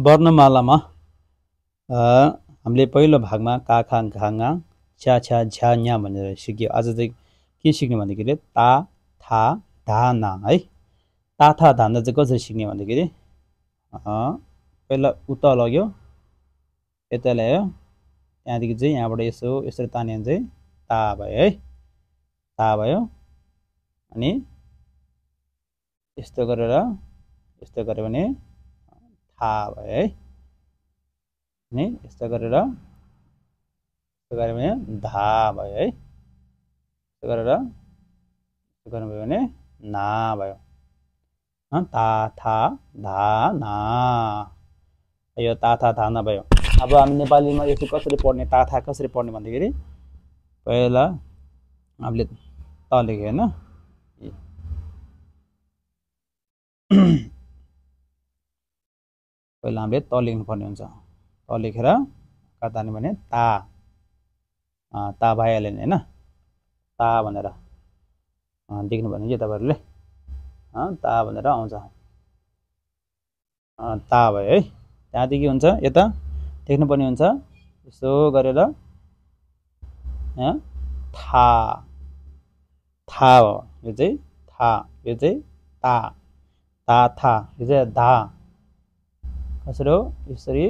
वर्णमालामा हामीले पहिलो भागमा का खा घा ङा छ्या छ्या झ्या न्या भनेर सिक्यो। आज चाहिँ के सिक्ने भन्दाखेरि ता था धा ना है। ता था धा ना चाहिँ कसरी सिक्ने भन्दाखेरि पहिला उता लग्यो यता ल्यायो त्यहाँदेखि चाहिँ यहाँबाट यसो यसरी तान्यो भने चाहिँ ता भयो है। ता भयो अनि यस्तो गरेर यस्तो गर्यो भने था भयो है। अनि यस्तो गरेर यस्तो गर्यो भने धा भयो है। यस्तो गरेर यस्तो गर्नुभयो भने ना भयो। ता था धा ना यो ता था धा ना भयो। अब हामी नेपालीमा यो कसरी पढ्ने ता था कसरी पढ्ने भन्दाखेरि पहिला हामीले त लेख्यो हैन पहिला हामीले त लेख्नु पर्ने हुन्छ। त लेखेर कहाँ तान्यो भने ता भइहाल्यो नि हैन। ता भनेर देख्नु भने के तपाईहरुले ता भनेर आउँछ ता भयो है। त्यहाँदेखि हुन्छ यता देख्नु पर्ने हुन्छ यसो गरेर था था हो यो चाहिँ था यो चाहिँ ता ता था यो चाहिँ धा कसरी हो यसरी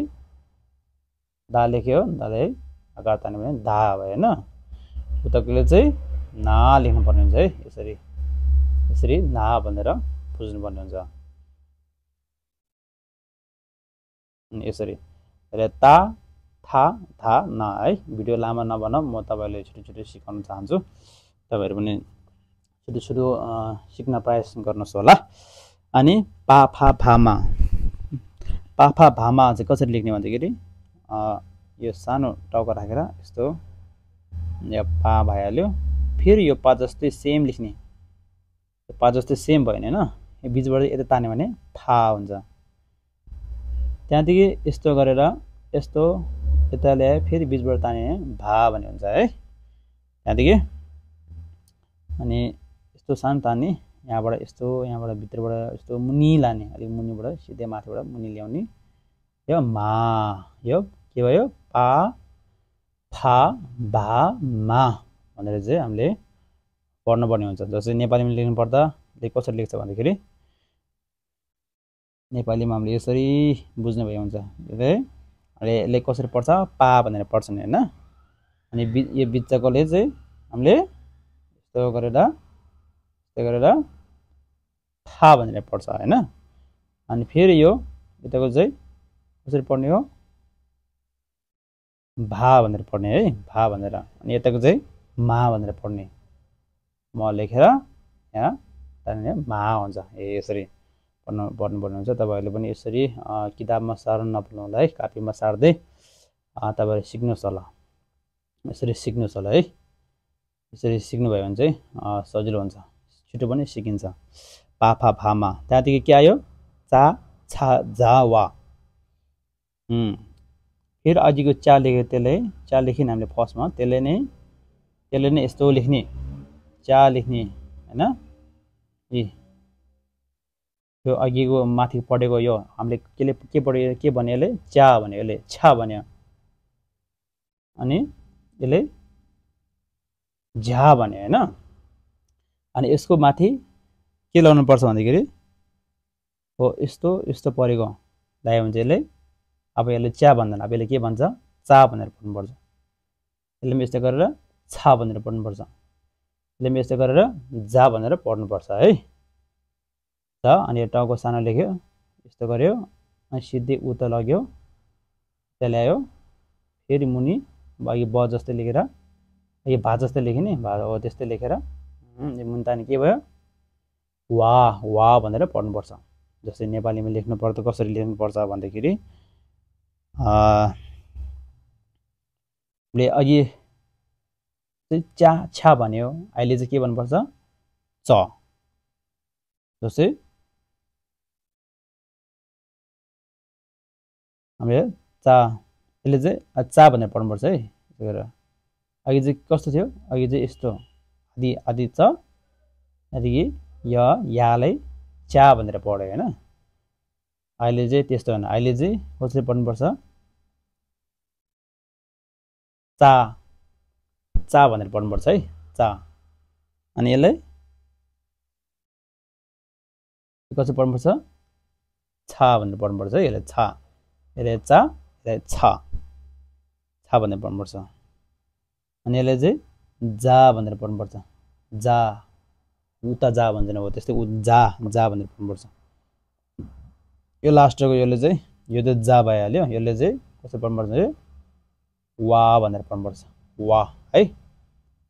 दा लेख्यो दाले आकार तान्यो भने धा भयो हैन। उताकोले चाहिँ ना लेख्नु पर्ने हुन्छ है। यसरी यसरी ना भनेर बुझ्नु पर्ने हुन्छ यसरी ता था था ना है। भिडियो लामो नबनाऊ म तपाईहरुले छिटो छिटो सिकाउन चाहन्छु। तपाईहरु पनि छिटो छिटो सिक्न प्रयास गर्नुस् होला। अनि पा फा भामा चाहिँ कसरी लेख्ने भन्दाखेरि यो सानो टाउको राखेर यस्तो यो पा भइहाल्यो। फेरि यो पा जस्तै सेम लेख्ने पा जस्तै सेम भएन हैन। यो बीचबाट यता तान्यो भने फा हुन्छ। त्यहाँदेखि यस्तो गरेर यस्तो यता ल्याए फेरि बीचबाट तान्यो भने भा भन्ने हुन्छ है। त्यहाँदेखि अनि यस्तो सानो तान्ने यहाँबाट यस्तो यहाँबाट भित्रबाट यस्तो मुनि लाने अलि मुनिबाट सिधै माथिबाट मुनि ल्याउने यो मा यो के भयो पा फा भा मा भनेर चाहिँ हामीले पढ्नु पर्ने हुन्छ। जस्तै नेपालीमा लेख्नु पर्दा कसरी लेख्छ भन्दाखेरि नेपालीमा हामीले यसरी बुझ्नु भए हुन्छ। यसले कसरी पढ्छ पा भनेर पढ्छ नि हैन। अनि यो बिचकोले चाहिँ हामीले यस्तो गरेर फा भनेर पढ्छ हैन। अनि फेरि यो यताको चाहिँ कसरी पढ्ने हो भा भनेर पढ्ने है भा भनेर। अनि यताको चाहिँ मा भनेर पढ्ने म लेखेर यहाँ तान्ने मा हुन्छ। यसरी पढ्नु पर्ने हुन्छ। तपाईहरुले पनि यसरी किताबमा सार्न नभुल्नु होला है। कापीमा सार्दै तपाईहरु सिक्नुस् होला। यसरी सिक्नुस् होला है। यसरी सिक्नु भयो भने चाहिँ सजिलो हुन्छ छिटो पनि सिकिन्छ। पा फा भामा त्यहाँदेखि के आयो चा छा झा वा। फेरि अझिको चा लेख्यो त्यसले चा लेखिन हामीले फर्स्टमा त्यसले नै यस्तो लेख्ने चा लेख्ने हैन। यो अघिको माथि पढेको यो हामीले के पढ्यो के भन्यो यसले चा भन्यो यसले छा भन्यो अनि यसले झा भन्यो हैन। अनि यसको माथि के लाउनु पर्छ भन्दाखेरि हो यस्तो यस्तो परेको लायो भने चाहिँ यसले अब यसले चा भन्दैन अब यसले के भन्छ चा भनेर पढ्नुपर्छ। यसले पनि यस्तो गरेर छा भनेर पढ्नुपर्छ। यसले पनि यस्तो गरेर जा भनेर पढ्नुपर्छ है। अनि यो टाउको सानो लेख्यो यस्तो गर्यो अनि सिधै उता लग्यो त्यहाँ ल्यायो फेरि मुनि अघि ब जस्तै लेखेर यो भा जस्तै लेख्ने भा हो त्यस्तै लेखेर यो मुनि तानी के भयो वा वा भनेर पढ्नुपर्छ। जस्तै नेपालीमा लेख्नु पर्दा कसरी लेख्नुपर्छ भन्दाखेरि ले अघि चाहिँ चा छा भन्यो अहिले चाहिँ के भन्नुपर्छ च। जस्तै हामीले चा यसले चाहिँ चा भनेर पढ्नुपर्छ है। त्यसो गरेर अघि चाहिँ कस्तो थियो अघि चाहिँ यस्तो आदि आदि च त्यहाँदेखि यालाई चा भनेर पढ्यो हैन। अहिले चाहिँ त्यस्तो होइन अहिले चाहिँ कसरी पढ्नुपर्छ चा चा भनेर पढ्नुपर्छ है चा अनि यसलाई कसरी पढ्नुपर्छ छा भनेर पढ्नुपर्छ है यसलाई छा यसलाई चा यसलाई छा छा भनेर पढ्नुपर्छ अनि यसलाई चाहिँ जा भनेर पढ्नुपर्छ जा उता जा भन्छ हो त्यस्तै जा जा भनेर पढ्नुपर्छ यो लास्टको यसले चाहिँ यो चाहिँ जा भइहाल्यो यसले चाहिँ कसरी पढ्नुपर्छ वा भनेर पढ्नुपर्छ वा है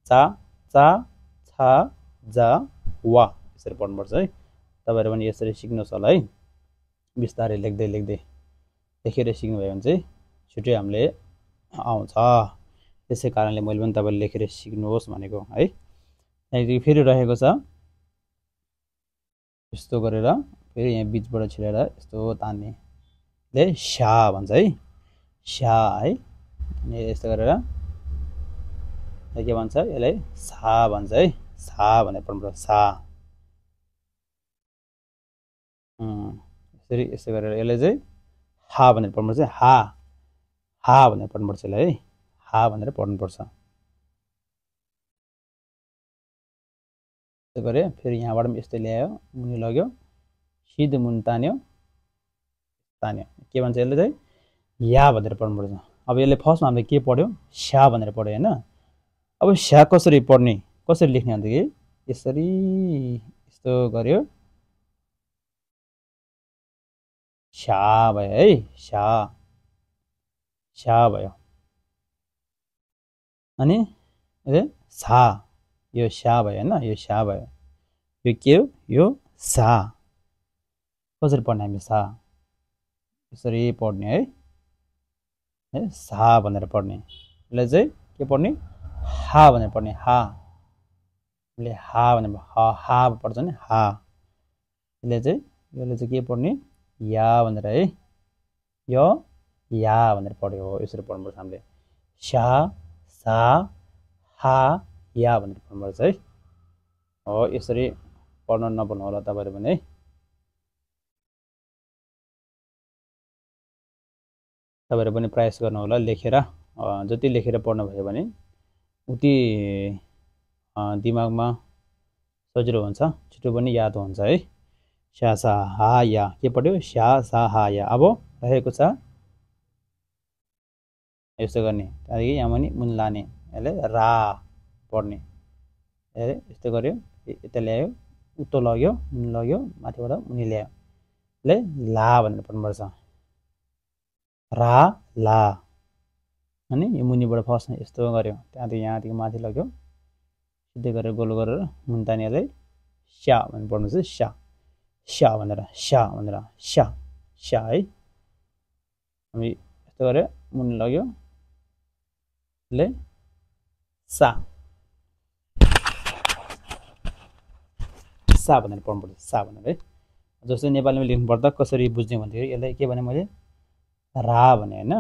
चा चा छा जा वा यसरी पढ्नुपर्छ है तपाईहरु पनि यसरी सिक्नुहोस् होला है बिस्तारै लेख्दै लेख्दै लेखेर सिक्नु भयो भने चाहिँ छिटै हामीले आउँछ त्यसै कारणले मैले पनि तपाईले लेखेर सिक्नुहोस् भनेको है त्यहाँदेखि फेरि रहेको छ यस्तो गरेर फेरि यहाँ बीचबाट छिरेर यस्तो तान्ने ले शा भन्छ है शा है अनि यस्तो गरेर के भन्छ यसलाई सा भन्छ है सा भनेर पढ्नुपर्छ सा यसरी यस्तो गरेर यसलाई चाहिँ हा भनेर पढ्नुपर्छ हा हा भनेर पढ्नुपर्छ यसलाई है हा भनेर पढ्नुपर्छ यस्तो गरे फेरि यहाँबाट पनि यस्तो ल्यायो मुनि लग्यो सिधै मुनि तान्यो तान्यो के भन्छ यसले चाहिँ या भनेर पढ्नुपर्छ अब यसले फर्स्टमा हामीले के पढ्यो स्या भनेर पढ्यो हैन अब स्या कसरी पढ्ने कसरी लेख्ने भन्दाखेरि यसरी यस्तो गर्यो स्या भयो है स्या स्या भयो अनि सा यो स्या भयो हैन यो स्या भयो यो के हो यो सा कसरी पढ्ने हामी सा यसरी पढ्ने है सा भनेर पढ्ने यसलाई चाहिँ के पढ्ने हा भनेर पढ्ने हा ले हा भनेर हा पढ्छ नि हा यसले चाहिँ के पढ्ने या भनेर है यो या भनेर पढ्यो यसरी पढ्नुपर्छ हामीले स्या सा हा या भनेर पढ्नुपर्छ है हो यसरी पढ्न नभुल्नु होला तपाईहरु पनि है तपाईहरु पनि प्रयास गर्नु होला लेखेर जति लेखेर पढ्नु भयो भने उति दिमागमा सजिलो हुन्छ छिटो पनि याद हुन्छ है स्या सा हा या के पढ्यो स्या सा हा या अब रहेको छ यस्तो गर्ने त्यहाँदेखि यहाँ पनि मुनि लाने यसले रा पढ्ने यस्तो गर्यो यता ल्यायो उतो लग्यो मुनि लग्यो माथिबाट मुनि ल्यायो ले ला भनेर पढ्नुपर्छ रा ला अनि यो मुनिबाट फर्स्टमा यस्तो गर्यो त्यहाँदेखि यहाँदेखि माथि लग्यो सिधै गरेर गोल गरेर मुनि तानिएलाई स्या भनेर पढ्नुपर्छ स्या स्या भनेर स्या भनेर स्या स्या है हामी यस्तो गरेर मुनि लग्यो ले सा सा भनेर पढ्नुपर्छ सा भनेर है जस्तै नेपालीमा लेख्नु पर्दा कसरी बुझ्ने भन्दाखेरि यसलाई के भने मैले रा भने हैन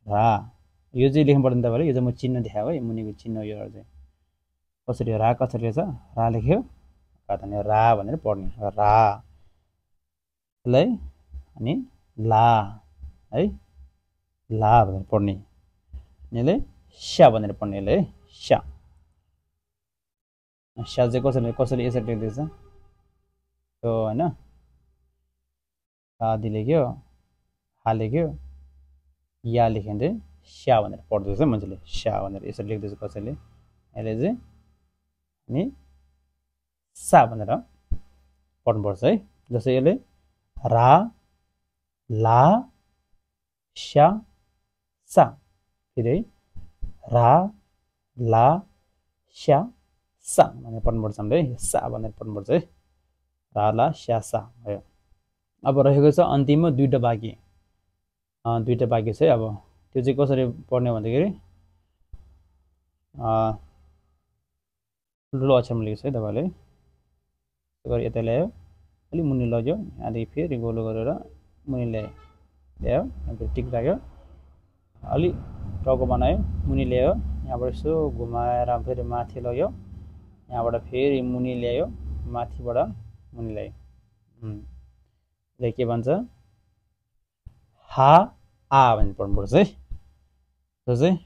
रा यो चाहिँ लेख्नु पर्दैन तपाईले यो चाहिँ म चिन्ह देखाएको है मुनिको चिन्ह यो चाहिँ कसरी रा कसरी छ रा लेख्यो काट्ने रा भनेर पढ्ने रा यसलाई अनि ला है ला भनेर पढ्ने यसले स्या भनेर पढ्ने यसले है स्या स्या चाहिँ कसरी यसरी लेख्दैछ यो हैन आदि लेख्यो हा लेख्यो या लेख्यो भने स्या भनेर पढ्दैछ मान्छेले स्या भनेर यसरी लेख्दैछ कसैले यसले चाहिँ अनि सा भनेर पढ्नुपर्छ है जस्तै यसले रा ला स्या सा फेरि रा ला स्या सा भनेर पढ्नुपर्छ हामीले सा भनेर पढ्नुपर्छ है रा ला स्या सा भयो अब रहेको छ अन्तिममा दुईटा बाँकी छ है अब त्यो चाहिँ कसरी पढ्ने भन्दाखेरि ठुलो अक्षरमा लेख्छ है तपाईले गरी यता ल्यायो अलि मुनि लग्यो यहाँदेखि फेरि गोलो गरेर मुनि ल्यायो फेरि टिक राख्यो अलि टाउको बनायो मुनि ल्यायो यहाँबाट यसो घुमाएर फेरि माथि लग्यो यहाँबाट फेरि मुनि ल्यायो माथिबाट मुनि ल्यायो के भन्छ हा आ भनेर पढ्नुपर्छ है। त्यो चाहिँ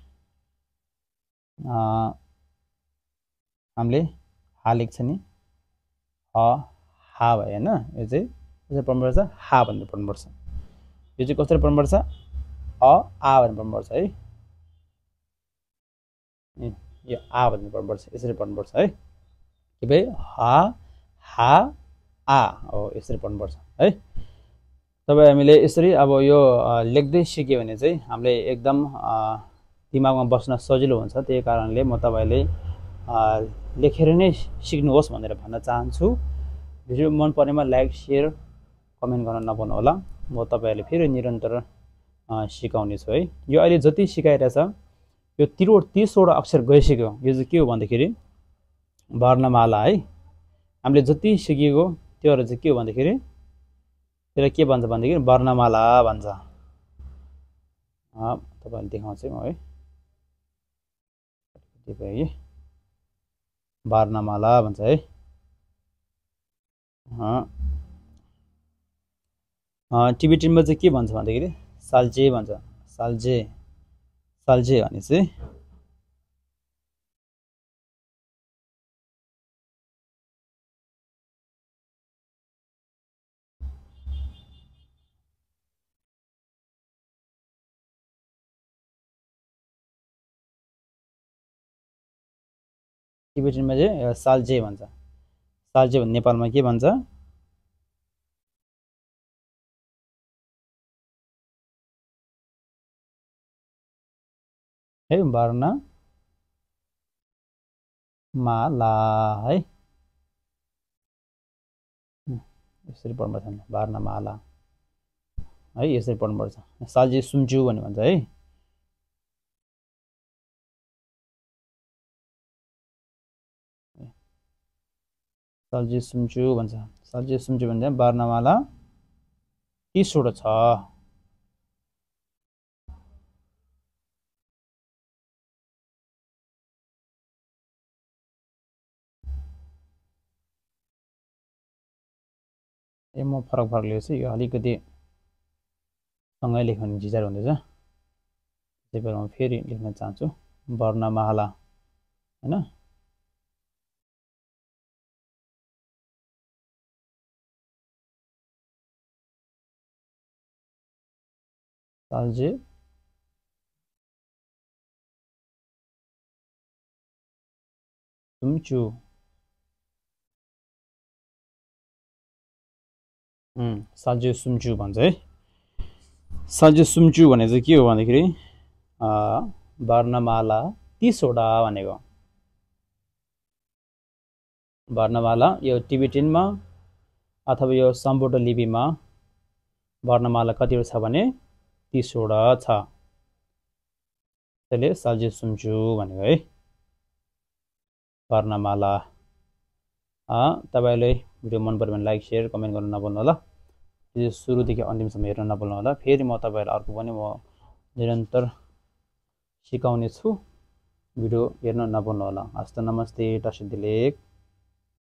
हामीले हा लेख्छ नि ह हा भयो होइन, यो चाहिँ कसरी पढ्नुपर्छ हा भनेर पढ्नुपर्छ। यो चाहिँ कसरी पढ्नुपर्छ अ आ भनेर पढ्नुपर्छ है। यो आ भनेर पढ्नुपर्छ, यसरी पढ्नुपर्छ है। के भाइ हा आ हो, यसरी पढ्नुपर्छ है। तपाईँ हामीले यसरी अब यो लेख्दै सिक्यो भने चाहिँ हामीले एकदम दिमागमा बस्न सजिलो हुन्छ। त्यही कारणले म तपाईँले लेखेर नै सिक्नुहोस् भनेर भन्न चाहन्छु। भिडियो मन परेमा लाइक सेयर कमेन्ट गर्न नभुल्नु होला। म तपाईँहरूले फेरि निरन्तर सिकाउने छु है। यो अहिले जति सिकाइरहेछ यो 30वटा अक्षर गइसक्यो। यो चाहिँ के हो भन्दाखेरि वर्णमाला है। हामीले जति सिकेको त्योहरू चाहिँ के हो भन्दाखेरि त्यसलाई के भन्छ भन्दाखेरि वर्णमाला भन्छ। तपाईँहरूले देखाउँछु म है, वर्णमाला भन्छ है। टिबेटनमा चाहिँ के भन्छ भन्दाखेरि साल्जे भन्छ। साल्जे साल्जे भने चाहिँ टिबेटनमा चाहिँ साल्जे भन्छ। साल्जे भन्ने नेपालमा के भन्छ है, वर्णमाला है। यसरी पढ्नुपर्छ वर्णमाला है, यसरी पढ्नुपर्छ। साल्जे सुम्चु भन्ने भन्छ है। साल्जे सुम्चु भन्छ। साल्जे सुम्चु भन्छ वर्णमाला 30वटा छ। म फरक फरक लेख्छु, यो अलिकति सँगै लेख्नु झिझार हुँदैछ। त्यही भएर म फेरि लेख्न चाहन्छु वर्णमाला होइन। साल्जे सुम्चु साल्जे सुम्चु भन्छ है। साल्जे सुम्चु भने चाहिँ के हो भन्दाखेरि वर्णमाला 30वटा भनेको। वर्णमाला यो टिबेटनमा अथवा यो सम्बोटो लिपिमा वर्णमाला कतिवटा छ भने 30वटा छ। त्यसले साल्जे सुम्चु भनेको है वर्णमाला। तपाईँले भिडियो मन पर्यो भने लाइक सेयर कमेन्ट गर्न नभुल्नु होला। यो सुरुदेखि अन्तिमसम्म हेर्न नभुल्नु होला। फेरि म तपाईँहरूलाई अर्को पनि म निरन्तर सिकाउने छु, भिडियो हेर्न नभुल्नु होला। हस्त नमस्ते, टसिदिलेक।